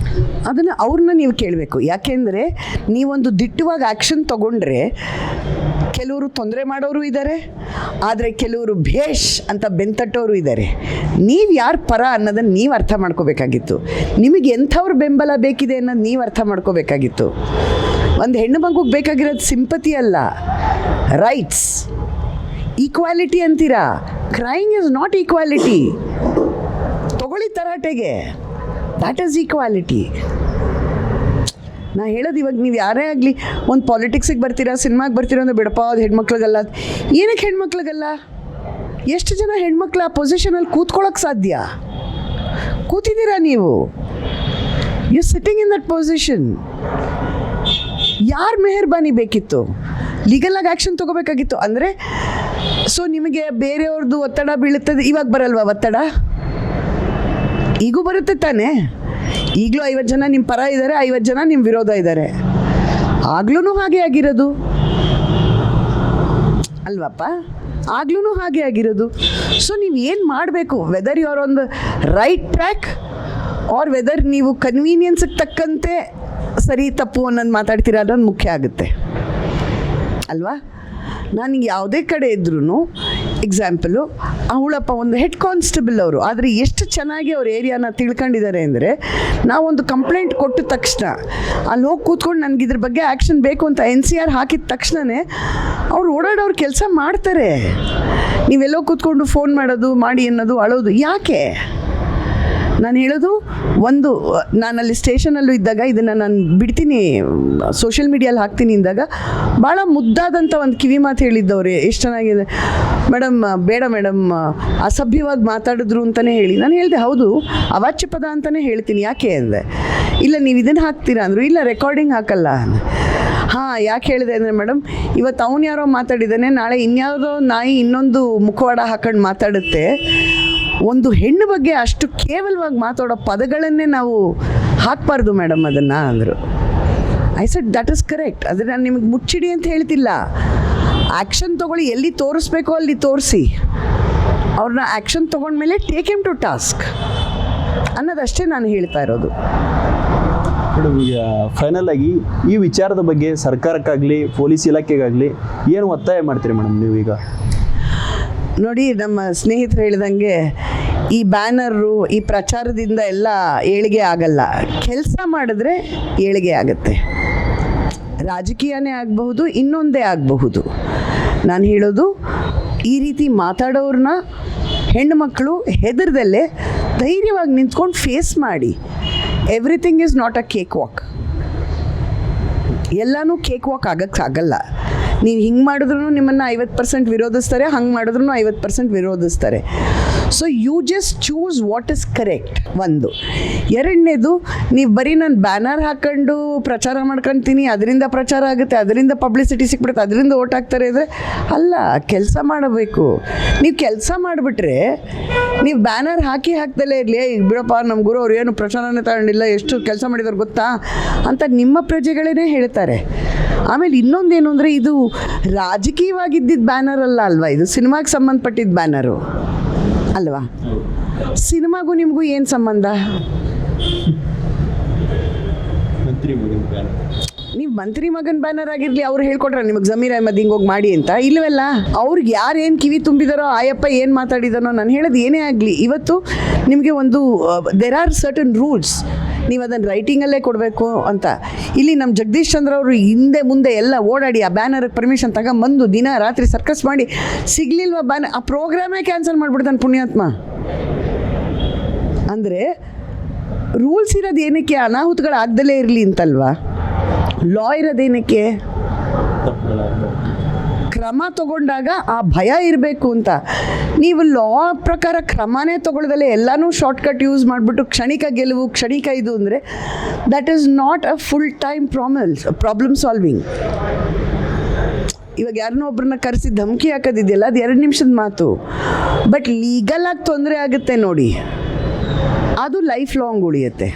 [SPEAKER 7] ಅದನ್ನು ಅವ್ರನ್ನ ನೀವು ಕೇಳಬೇಕು. ಯಾಕೆಂದರೆ ನೀವೊಂದು ದಿಟ್ಟವಾಗಿ ಆ್ಯಕ್ಷನ್ ತೊಗೊಂಡ್ರೆ ಕೆಲವರು ತೊಂದರೆ ಮಾಡೋರು ಇದ್ದಾರೆ, ಆದರೆ ಕೆಲವರು ಭೇಷ್ ಅಂತ ಬೆಂತಟ್ಟೋರು ಇದ್ದಾರೆ. ನೀವು ಯಾರ ಪರ ಅನ್ನೋದನ್ನು ನೀವು ಅರ್ಥ ಮಾಡ್ಕೋಬೇಕಾಗಿತ್ತು. ನಿಮಗೆ ಎಂಥವ್ರ ಬೆಂಬಲ ಬೇಕಿದೆ ಅನ್ನೋದು ನೀವು ಅರ್ಥ ಮಾಡ್ಕೋಬೇಕಾಗಿತ್ತು. ಒಂದು ಹೆಣ್ಣು ಮಗುಗೆ ಬೇಕಾಗಿರೋದು ಸಿಂಪತಿ ಅಲ್ಲ, ರೈಟ್ಸ್. ಈಕ್ವಾಲಿಟಿ ಅಂತೀರಾ, ಕ್ರೈಯಿಂಗ್ ಇಸ್ ನಾಟ್ ಈಕ್ವಾಲಿಟಿ. ತಗೊಳ್ಳಿ ತರಾಟೆಗೆ, ದ್ಯಾಟ್ ಈಸ್ ಈಕ್ವಾಲಿಟಿ. ನಾ ಹೇಳೋದು, ಇವಾಗ ನೀವು ಯಾರೇ ಆಗಲಿ ಒಂದು ಪಾಲಿಟಿಕ್ಸಿಗೆ ಬರ್ತೀರಾ, ಸಿನಿಮಾಗೆ ಬರ್ತೀರಾ ಅಂದರೆ ಬಿಡಪ್ಪ ಅದು ಹೆಣ್ಮಕ್ಳಿಗಲ್ಲ. ಏನಕ್ಕೆ ಹೆಣ್ಮಕ್ಳಿಗಲ್ಲ? ಎಷ್ಟು ಜನ ಹೆಣ್ಮಕ್ಳು ಆ ಪೊಸಿಷನಲ್ಲಿ ಕೂತ್ಕೊಳ್ಳೋಕೆ ಸಾಧ್ಯ? ಕೂತಿದ್ದೀರಾ ನೀವು, you sitting in that position. ಯಾರು ಮೆಹರ್ಬಾನಿ ಬೇಕಿತ್ತು? ಲೀಗಲಾಗಿ ಆ್ಯಕ್ಷನ್ ತೊಗೋಬೇಕಾಗಿತ್ತು. ಅಂದರೆ ಸೊ ನಿಮಗೆ ಬೇರೆಯವ್ರದ್ದು ಒತ್ತಡ ಬೀಳುತ್ತದೆ, ಇವಾಗ ಬರಲ್ವಾ ಒತ್ತಡ? ಈಗೂ ಬರುತ್ತೆ ತಾನೇ. ಈಗಲೂ 50 ಜನ ನಿಮ್ಮ ಪರ ಇದ್ದಾರೆ, 50 ಜನ ನಿಮ್ಮ ವಿರೋಧ ಇದ್ದಾರೆ. ಆಗ್ಲೂ ಹಾಗೆ ಆಗಿರೋದು ಅಲ್ವಪ್ಪ? ಆಗ್ಲೂ ಹಾಗೆ ಆಗಿರೋದು. ಸೊ ನೀವು ಏನು ಮಾಡಬೇಕು, whether you are on the right track or whether ನೀವು ಕನ್ವೀನಿಯನ್ಸಿಗೆ ತಕ್ಕಂತೆ ಸರಿ ತಪ್ಪು ಅನ್ನೋದು ಮಾತಾಡ್ತೀರಾ ಅನ್ನೋದು ಮುಖ್ಯ ಆಗುತ್ತೆ ಅಲ್ವಾ? ನಾನು ಯಾವುದೇ ಕಡೆ ಇದ್ರೂ ಎಕ್ಸಾಂಪಲು, ಅವಳಪ್ಪ ಒಂದು ಹೆಡ್ ಕಾನ್ಸ್ಟೇಬಲ್ ಅವರು, ಆದರೆ ಎಷ್ಟು ಚೆನ್ನಾಗಿ ಅವ್ರ ಏರಿಯಾನ ತಿಳ್ಕೊಂಡಿದ್ದಾರೆ ಅಂದರೆ, ನಾವೊಂದು ಕಂಪ್ಲೇಂಟ್ ಕೊಟ್ಟ ತಕ್ಷಣ ಅಲ್ಲಿ ಹೋಗಿ ಕೂತ್ಕೊಂಡು ನನಗೆ ಇದ್ರ ಬಗ್ಗೆ ಆ್ಯಕ್ಷನ್ ಬೇಕು ಅಂತ NCR ಹಾಕಿದ ತಕ್ಷಣವೇ ಅವ್ರು ಓಡಾಡೋರು ಕೆಲಸ ಮಾಡ್ತಾರೆ. ನೀವೆಲ್ಲೋ ಕೂತ್ಕೊಂಡು ಫೋನ್ ಮಾಡೋದು, ಮಾಡಿ ಅನ್ನೋದು, ಅಳೋದು ಯಾಕೆ? ನಾನು ಹೇಳೋದು ಒಂದು, ನಾನಲ್ಲಿ ಸ್ಟೇಷನಲ್ಲೂ ಇದ್ದಾಗ ಇದನ್ನು ನಾನು ಬಿಡ್ತೀನಿ, ಸೋಷಿಯಲ್ ಮೀಡಿಯಲ್ಲಿ ಹಾಕ್ತೀನಿ ಇಂದಾಗ ಭಾಳ ಮುದ್ದಾದಂಥ ಒಂದು ಕಿವಿ ಮಾತು ಹೇಳಿದ್ದವ್ರೆ. ಎಷ್ಟು ಚೆನ್ನಾಗಿದೆ ಮೇಡಮ್, ಬೇಡ ಮೇಡಮ್ ಅಸಭ್ಯವಾಗಿ ಮಾತಾಡಿದ್ರು ಅಂತಲೇ ಹೇಳಿ. ನಾನು ಹೇಳಿದೆ ಹೌದು, ಅವಾಚ್ಯ ಪದ ಅಂತಲೇ ಹೇಳ್ತೀನಿ. ಯಾಕೆ ಅಂದೆ, ಇಲ್ಲ ನೀವು ಇದನ್ನು ಹಾಕ್ತೀರಾ ಅಂದರು. ಇಲ್ಲ ರೆಕಾರ್ಡಿಂಗ್ ಹಾಕಲ್ಲ. ಹಾಂ, ಯಾಕೆ ಹೇಳಿದೆ ಅಂದರೆ ಮೇಡಮ್, ಇವತ್ತು ಅವನು ಯಾರೋ ಮಾತಾಡಿದ್ದಾನೆ, ನಾಳೆ ಇನ್ಯಾವುದೋ ನಾಯಿ ಇನ್ನೊಂದು ಮುಖವಾಡ ಹಾಕೊಂಡು ಮಾತಾಡುತ್ತೆ. ಒಂದು ಹೆಣ್ಣು ಬಗ್ಗೆ ಅಷ್ಟು ಕೇವಲವಾಗಿ ಮಾತಾಡೋ ಪದಗಳನ್ನೇ ನಾವು ಹಾಕಬಾರ್ದು ಮೇಡಮ್ ಅದನ್ನು ಅಂದರು. I said that is correct. ಆದರೆ ನಾನು ನಿಮಗೆ ಮುಚ್ಚಿಡಿ ಅಂತ ಹೇಳ್ತಿಲ್ಲ. ಆ್ಯಕ್ಷನ್ ತೊಗೊಳ್ಳಿ, ಎಲ್ಲಿ ತೋರಿಸ್ಬೇಕೋ ಅಲ್ಲಿ ತೋರಿಸಿ, ಅವ್ರನ್ನ ಆ್ಯಕ್ಷನ್ ತೊಗೊಂಡ್ಮೇಲೆ ಟೇಕ್ ಹಿಮ್ ಟು ಟಾಸ್ಕ್ ಅನ್ನೋದಷ್ಟೇ ನಾನು ಹೇಳ್ತಾ ಇರೋದು.
[SPEAKER 6] ಮೇಡಮ್, ಈಗ ಫೈನಲ್ ಆಗಿ ಈ ವಿಚಾರದ ಬಗ್ಗೆ ಸರ್ಕಾರಕ್ಕಾಗಲಿ ಪೊಲೀಸ್ ಇಲಾಖೆಗಾಗಲಿ ಏನು ಒತ್ತಾಯ ಮಾಡ್ತೀರಿ ಮೇಡಮ್ ನೀವೀಗ?
[SPEAKER 7] ನೋಡಿ, ನಮ್ಮ ಸ್ನೇಹಿತರು ಹೇಳಿದಂಗೆ ಈ ಬ್ಯಾನರು, ಈ ಪ್ರಚಾರದಿಂದ ಎಲ್ಲ ಏಳಿಗೆ ಆಗಲ್ಲ. ಕೆಲಸ ಮಾಡಿದ್ರೆ ಏಳಿಗೆ ಆಗುತ್ತೆ. ರಾಜಕೀಯನೇ ಆಗಬಹುದು, ಇನ್ನೊಂದೇ ಆಗಬಹುದು. ನಾನು ಹೇಳೋದು, ಈ ರೀತಿ ಮಾತಾಡೋರನ್ನ ಹೆಣ್ಣುಮಕ್ಕಳು ಹೆದರ್ದಲ್ಲೇ ಧೈರ್ಯವಾಗಿ ನಿಂತ್ಕೊಂಡು ಫೇಸ್ ಮಾಡಿ. Everything is not a cake walk. ಎಲ್ಲನೂ ಕೇಕ್ ವಾಕ್ ಆಗಲ್ಲ. ನೀವು ಹಿಂಗೆ ಮಾಡಿದ್ರೂ ನಿಮ್ಮನ್ನು 50% ವಿರೋಧಿಸ್ತಾರೆ, ಹಂಗೆ ಮಾಡಿದ್ರೂ 50% ವಿರೋಧಿಸ್ತಾರೆ. So you just choose what is correct. ಒಂದು. ಎರಡನೇದು, ನೀವು ಬರೀ ನಾನು ಬ್ಯಾನರ್ ಹಾಕೊಂಡು ಪ್ರಚಾರ ಮಾಡ್ಕೊತೀನಿ, ಅದರಿಂದ ಪ್ರಚಾರ ಆಗುತ್ತೆ, ಅದರಿಂದ ಪಬ್ಲಿಸಿಟಿ ಸಿಕ್ಬಿಡುತ್ತೆ, ಅದರಿಂದ ಓಟ್ ಹಾಕ್ತಾರೆ ಅಂದರೆ ಅಲ್ಲ, ಕೆಲಸ ಮಾಡಬೇಕು. ನೀವು ಕೆಲಸ ಮಾಡಿಬಿಟ್ರೆ ನೀವು ಬ್ಯಾನರ್ ಹಾಕ್ದಲೇ ಇರಲಿ, ಈಗ ಬಿಡಪ್ಪ ನಮ್ಮ ಗುರು ಅವ್ರು ಏನು ಪ್ರಚಾರನೇ ತಗೊಂಡಿಲ್ಲ, ಎಷ್ಟು ಕೆಲಸ ಮಾಡಿದಾರೆ ಗೊತ್ತಾ ಅಂತ ನಿಮ್ಮ ಪ್ರಜೆಗಳೇ ಹೇಳ್ತಾರೆ. ಆಮೇಲೆ ಇನ್ನೊಂದೇನು ಅಂದರೆ, ಇದು ರಾಜಕೀಯವಾಗಿದ್ದಿದ್ದು ಬ್ಯಾನರ್ ಅಲ್ವಾ, ಇದು ಸಿನಿಮಾಗೆ ಸಂಬಂಧಪಟ್ಟಿದ್ದ ಬ್ಯಾನರು ಅಲ್ವಾ. ಸಿನಿಮಾಗೂ ನಿಮಗೂ ಏನು ಸಂಬಂಧ? ನೀವು ಮಂತ್ರಿ ಮಗನ ಬ್ಯಾನರ್ ಆಗಿರಲಿ, ಅವ್ರು ಹೇಳ್ಕೊಟ್ರೆ ನಿಮಗೆ ಜಮೀರ್ ಅಹ್ಮದ್ ಹಿಂಗೆ ಹೋಗಿ ಮಾಡಿ ಅಂತ? ಇಲ್ಲವಲ್ಲ. ಅವ್ರಿಗೆ ಯಾರು ಏನು ಕಿವಿ ತುಂಬಿದಾರೋ, ಆಯಪ್ಪ ಏನು ಮಾತಾಡಿದಾನೋ, ನಾನು ಹೇಳೋದು ಏನೇ ಆಗಲಿ, ಇವತ್ತು ನಿಮಗೆ ಒಂದು ದೇರ್ ಆರ್ ಸರ್ಟನ್ ರೂಲ್ಸ್, ನೀವು ಅದನ್ನು ರೈಟಿಂಗಲ್ಲೇ ಕೊಡಬೇಕು ಅಂತ. ಇಲ್ಲಿ ನಮ್ಮ ಜಗದೀಶ್ ಚಂದ್ರ ಅವರು ಹಿಂದೆ ಮುಂದೆ ಎಲ್ಲ ಓಡಾಡಿ ಆ ಬ್ಯಾನರ್ಗೆ ಪರ್ಮಿಷನ್ ತಗೊಂಬಂದು ದಿನ ರಾತ್ರಿ ಸರ್ಕಸ್ ಮಾಡಿ ಸಿಗಲಿಲ್ವ ಬ್ಯಾನರ್, ಆ ಪ್ರೋಗ್ರಾಮೇ ಕ್ಯಾನ್ಸಲ್ ಮಾಡಿಬಿಡ್ತಾನೆ ಪುಣ್ಯಾತ್ಮ. ಅಂದರೆ ರೂಲ್ಸ್ ಇರೋದು ಏನಕ್ಕೆ? ಅನಾಹುತಗಳು ಆಗ್ದಲೇ ಇರಲಿ ಅಂತಲ್ವಾ. ಲಾ ಇರೋದೇನಕ್ಕೆ? ಕ್ರಮ ತಗೊಂಡಾಗ ಆ ಭಯ ಇರಬೇಕು ಅಂತ. ನೀವು ಲಾ ಪ್ರಕಾರ ಕ್ರಮನೇ ತಗೊಳ್ದಲ್ಲೇ ಎಲ್ಲನೂ ಶಾರ್ಟ್ಕಟ್ ಯೂಸ್ ಮಾಡಿಬಿಟ್ಟು ಕ್ಷಣಿಕ ಗೆಲುವು, ಕ್ಷಣಿಕ ಇದು ಅಂದರೆ that is not a full time problem solving. ಇವಾಗ ಯಾರನ್ನೋ ಒಬ್ಬರನ್ನ ಕರೆಸಿ ಧಮಕಿ ಹಾಕೋದಿದೆಯಲ್ಲ, ಅದು 2 ನಿಮಿಷದ ಮಾತು. ಬಟ್ ಲೀಗಲಾಗಿ ತೊಂದರೆ ಆಗುತ್ತೆ ನೋಡಿ, ಅದು ಲೈಫ್ ಲಾಂಗ್ ಉಳಿಯುತ್ತೆ.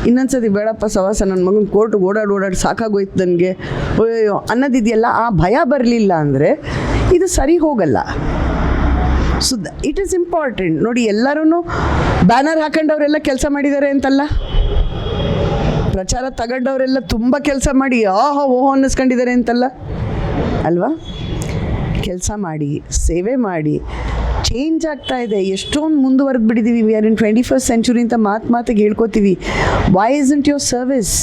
[SPEAKER 7] ಇನ್ನೊಂದ್ಸತಿ ಬೇಡಪ್ಪ ಸವಾಸ, ನನ್ನ ಮಗನ ಕೋರ್ಟ್ಗೆ ಓಡಾಡಿ ಸಾಕಾಗೋಯ್ತು ನನಗೆ ಅಯ್ಯೋ ಅನ್ನೋದಿದೆಯಲ್ಲ, ಆ ಭಯ ಬರಲಿಲ್ಲ ಅಂದರೆ ಇದು ಸರಿ ಹೋಗಲ್ಲ. So it is important. ನೋಡಿ, ಎಲ್ಲರೂ ಬ್ಯಾನರ್ ಹಾಕೊಂಡವರೆಲ್ಲ ಕೆಲಸ ಮಾಡಿದ್ದಾರೆ ಅಂತಲ್ಲ, ಪ್ರಚಾರ ತಗೊಂಡವರೆಲ್ಲ ತುಂಬ ಕೆಲಸ ಮಾಡಿ ಓಹೋ ಅನ್ನಿಸ್ಕೊಂಡಿದ್ದಾರೆ ಅಂತಲ್ಲ ಅಲ್ವಾ. ಕೆಲಸ ಮಾಡಿ, ಸೇವೆ ಮಾಡಿ, ಚೇಂಜ್ ಆಗ್ತಾ ಇದೆ. ಎಷ್ಟೊಂದು ಮುಂದುವರೆದು ಬಿಟ್ಟಿದ್ದೀವಿ. We are in 21st century ಅಂತ ಮಾತಿಗೆ ಹೇಳ್ಕೊತೀವಿ. Why isn't your service?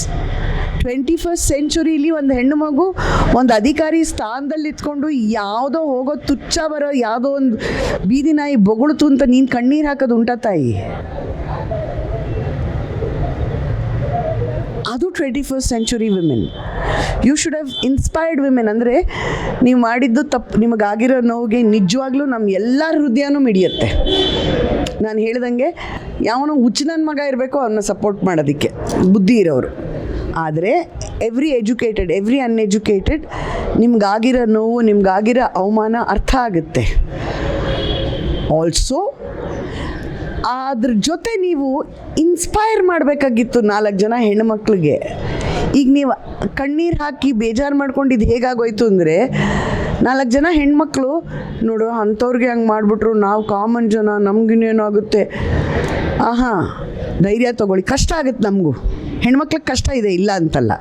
[SPEAKER 7] 21st centuryಲಿ ಒಂದು ಹೆಣ್ಣು ಮಗು ಒಂದು ಅಧಿಕಾರಿ ಸ್ಥಾನದಲ್ಲಿ ಇತ್ಕೊಂಡು ಯಾವುದೋ ಹೋಗೋ ತುಚ್ಛ ಬರೋ ಯಾವುದೋ ಒಂದು ಬೀದಿ ನಾಯಿ ಬೊಗಳ್ತು ಅಂತ ನೀನು ಕಣ್ಣೀರು ಹಾಕೋದು ಉಂಟಾ ತಾಯಿ? ಅದು 21st century women. You should have inspired women. ಅಂದರೆ ನೀವು ಮಾಡಿದ್ದು ತಪ್ಪು, ನಿಮಗಾಗಿರೋ ನೋವಿಗೆ ನಿಜವಾಗ್ಲೂ ನಮ್ಮ ಎಲ್ಲರ ಹೃದಯನೂ ಮಿಡಿಯುತ್ತೆ. ನಾನು ಹೇಳ್ದಂಗೆ ಯಾವನೋ ಹುಚ್ಚು ನನ್ನ ಮಗ ಇರಬೇಕು ಅವನ್ನ ಸಪೋರ್ಟ್ ಮಾಡೋದಕ್ಕೆ ಬುದ್ಧಿ ಇರೋರು. ಆದರೆ ಎವ್ರಿ ಎಜುಕೇಟೆಡ್, ಎವ್ರಿ ಅನ್ಎಜುಕೇಟೆಡ್, ನಿಮ್ಗಾಗಿರೋ ನೋವು, ನಿಮ್ಗಾಗಿರೋ ಅವಮಾನ ಅರ್ಥ ಆಗುತ್ತೆ. ಆಲ್ಸೋ ಅದ್ರ ಜೊತೆ ನೀವು ಇನ್ಸ್ಪೈರ್ ಮಾಡಬೇಕಾಗಿತ್ತು 4 ಜನ ಹೆಣ್ಣುಮಕ್ಳಿಗೆ. ಈಗ ನೀವು ಕಣ್ಣೀರು ಹಾಕಿ ಬೇಜಾರು ಮಾಡ್ಕೊಂಡಿದ್ದು ಹೇಗಾಗೋಯ್ತು ಅಂದರೆ, 4 ಜನ ಹೆಣ್ಮಕ್ಳು ನೋಡು ಅಂಥವ್ರಿಗೆ ಹಂಗೆ ಮಾಡಿಬಿಟ್ರು, ನಾವು ಕಾಮನ್ ಜನ, ನಮಗಿನ್ನೇನಾಗುತ್ತೆ, ಆಹಾ ಧೈರ್ಯ ತೊಗೊಳ್ಳಿ. ಕಷ್ಟ ಆಗುತ್ತೆ ನಮಗೂ, ಹೆಣ್ಮಕ್ಳಿಗೆ ಕಷ್ಟ ಇದೆ, ಇಲ್ಲ ಅಂತಲ್ಲ.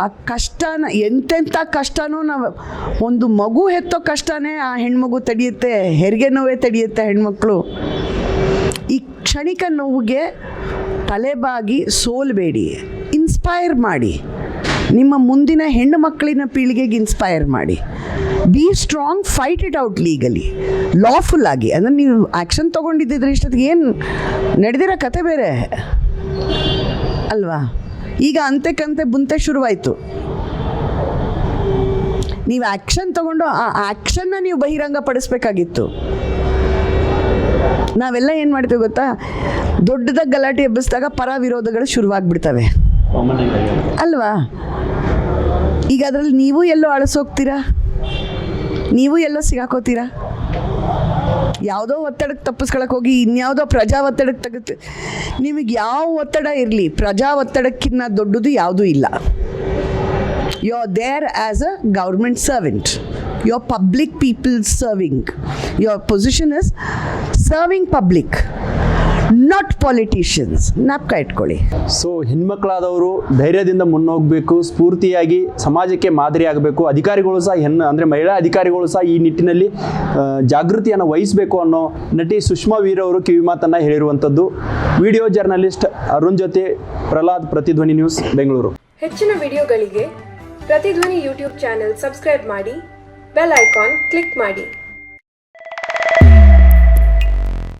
[SPEAKER 7] ಆ ಕಷ್ಟನ ಎಂತೆಂಥ ಕಷ್ಟನೂ ನಾವು ಒಂದು ಮಗು ಹೆತ್ತೋ ಕಷ್ಟನೇ ಆ ಹೆಣ್ಮಗು ತಡೆಯುತ್ತೆ, ಹೆರಿಗೆ ನೋವೇ ತಡೆಯುತ್ತೆ ಹೆಣ್ಮಕ್ಳು. ಈ ಕ್ಷಣಿಕ ನೋವಿಗೆ ತಲೆಬಾಗಿ ಸೋಲ್ಬೇಡಿ, ಇನ್ಸ್ಪೈರ್ ಮಾಡಿ. ನಿಮ್ಮ ಮುಂದಿನ ಹೆಣ್ಣು ಮಕ್ಕಳಿನ ಪೀಳಿಗೆಗೆ ಇನ್ಸ್ಪೈರ್ ಮಾಡಿ. Be strong, fight it out legally, lawful ಆಗಿ. ಅಂದರೆ ನೀವು ಆ್ಯಕ್ಷನ್ ತೊಗೊಂಡಿದ್ದಿದ್ರೆ ಇಷ್ಟೊತ್ತಿಗೆ ಏನು ನಡೆದಿರೋ ಕತೆ ಬೇರೆ ಅಲ್ವಾ. ಈಗ ಅಂತೆ ಬುಂತೆ ಶುರುವಾಯಿತು. ನೀವು ಆ್ಯಕ್ಷನ್ ತೊಗೊಂಡು ಆ ಆ್ಯಕ್ಷನ್ನ ನೀವು ಬಹಿರಂಗ ಪಡಿಸ್ಬೇಕಾಗಿತ್ತು. ನಾವೆಲ್ಲ ಏನು ಮಾಡ್ತೀವಿ ಗೊತ್ತಾ, ದೊಡ್ಡದಾಗಿ ಗಲಾಟೆ ಎಬ್ಬಿಸಿದಾಗ ಪರ ವಿರೋಧಗಳು ಶುರುವಾಗ್ಬಿಡ್ತವೆ ಅಲ್ವಾ. ಈಗ ಅದರಲ್ಲಿ ನೀವು ಎಲ್ಲೋ ಅಳಿಸೋಗ್ತೀರಾ, ನೀವು ಎಲ್ಲೋ ಸಿಗಾಕೋತೀರಾ. ಯಾವುದೋ ಒತ್ತಡಕ್ಕೆ ತಪ್ಪಿಸ್ಕೊಳಕ್ಕೆ ಹೋಗಿ ಇನ್ಯಾವುದೋ ಪ್ರಜಾ ಒತ್ತಡಕ್ಕೆ ತೆಗುತ್ತೆ. ನಿಮಗೆ ಯಾವ ಒತ್ತಡ ಇರಲಿ, ಪ್ರಜಾ ಒತ್ತಡಕ್ಕಿಂತ ದೊಡ್ಡದು ಯಾವುದೂ ಇಲ್ಲ. You are there as a government servant. You are public people serving. Your position is serving public, not politicians. ಜ್ಞಾಪಕ ಇಟ್ಕೊಳ್ಳಿ.
[SPEAKER 6] ಸೊ ಹೆಣ್ಮಕ್ಳಾದವರು ಧೈರ್ಯದಿಂದ ಮುನ್ನೋಗಬೇಕು, ಸ್ಫೂರ್ತಿಯಾಗಿ ಸಮಾಜಕ್ಕೆ ಮಾದರಿ ಆಗಬೇಕು. ಅಧಿಕಾರಿಗಳು ಸಹ ಅಂದರೆ ಮಹಿಳಾ ಅಧಿಕಾರಿಗಳು ಸಹ ಈ ನಿಟ್ಟಿನಲ್ಲಿ ಜಾಗೃತಿಯನ್ನು ವಹಿಸಬೇಕು ಅನ್ನೋ ನಟಿ ಸುಷ್ಮಾ ವೀರ್ ಅವರು ಕಿವಿ ಮಾತನ್ನು ಹೇಳಿರುವಂಥದ್ದು. ವಿಡಿಯೋ ಜರ್ನಲಿಸ್ಟ್ ಅರುಣ್ ಜೊತೆ ಪ್ರಹ್ಲಾದ್, ಪ್ರತಿಧ್ವನಿ ನ್ಯೂಸ್, ಬೆಂಗಳೂರು.
[SPEAKER 9] ಹೆಚ್ಚಿನ ವಿಡಿಯೋಗಳಿಗೆ ಪ್ರತಿಧ್ವನಿ ಯೂಟ್ಯೂಬ್ ಚಾನೆಲ್ ಸಬ್ಸ್ಕ್ರೈಬ್ ಮಾಡಿ, ಬೆಲ್ ಐಕಾನ್ ಕ್ಲಿಕ್ ಮಾಡಿ.